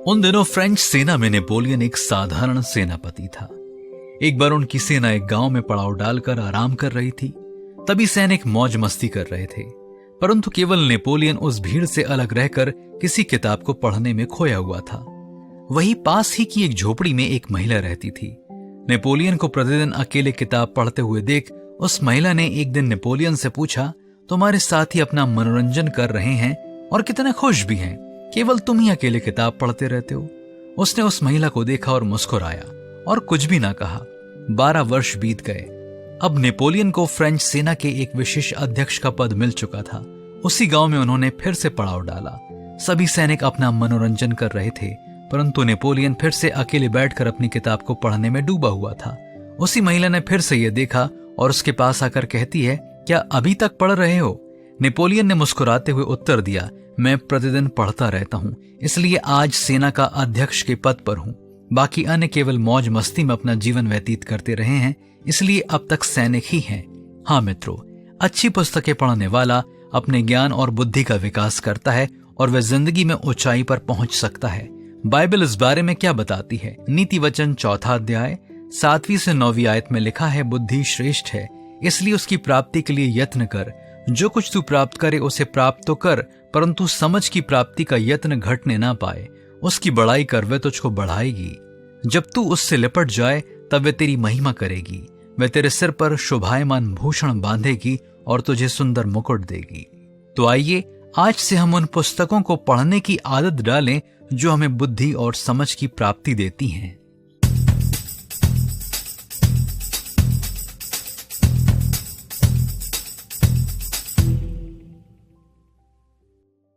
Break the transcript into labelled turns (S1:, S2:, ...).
S1: उन दिनों फ्रेंच सेना में नेपोलियन एक साधारण सेनापति था। एक बार उनकी सेना एक गांव में पड़ाव डालकर आराम कर रही थी। तभी सैनिक मौज मस्ती कर रहे थे, परंतु केवल नेपोलियन उस भीड़ से अलग रहकर किसी किताब को पढ़ने में खोया हुआ था। वही पास ही की एक झोपड़ी में एक महिला रहती थी। नेपोलियन को प्रतिदिन अकेले किताब पढ़ते हुए देख उस महिला ने एक दिन नेपोलियन से पूछा, तुम्हारे साथी अपना मनोरंजन कर रहे हैं और कितने खुश भी हैं, केवल तुम ही अकेले किताब पढ़ते रहते हो। उसने उस महिला को देखा और मुस्कुराया और कुछ भी ना कहा। 12 वर्ष बीत गए। अब नेपोलियन को फ्रेंच सेना के एक विशेष अध्यक्ष का पद मिल चुका था। उसी गांव में उन्होंने फिर से पड़ाव डाला। सभी सैनिक अपना मनोरंजन कर रहे थे, परंतु नेपोलियन फिर से अकेले बैठकर अपनी किताब को पढ़ने में डूबा हुआ था। उसी महिला ने फिर से यह देखा और उसके पास आकर कहती है, क्या अभी तक पढ़ रहे हो? नेपोलियन ने मुस्कुराते हुए उत्तर दिया, मैं प्रतिदिन पढ़ता रहता हूं, इसलिए आज सेना का अध्यक्ष के पद पर हूं। बाकी अन्य केवल मौज मस्ती में अपना जीवन व्यतीत करते रहे हैं, इसलिए अब तक सैनिक ही हैं। हाँ मित्रों, अच्छी पुस्तकें पढ़ने वाला अपने ज्ञान और बुद्धि का विकास करता है और वह जिंदगी में ऊंचाई पर पहुंच सकता है। बाइबल इस बारे में क्या बताती है? नीति वचन 4 अध्याय 7वीं से 9वीं आयत में लिखा है, बुद्धि श्रेष्ठ है, इसलिए उसकी प्राप्ति के लिए यत्न कर। जो कुछ तू प्राप्त करे उसे प्राप्त तो कर, परंतु समझ की प्राप्ति का यत्न घटने ना पाए। उसकी बड़ाई कर, वह तुझको बढ़ाएगी। जब तू उससे लिपट जाए तब वह तेरी महिमा करेगी। वह तेरे सिर पर शोभायमान भूषण बांधेगी और तुझे सुंदर मुकुट देगी। तो आइए आज से हम उन पुस्तकों को पढ़ने की आदत डालें जो हमें बुद्धि और समझ की प्राप्ति देती हैं।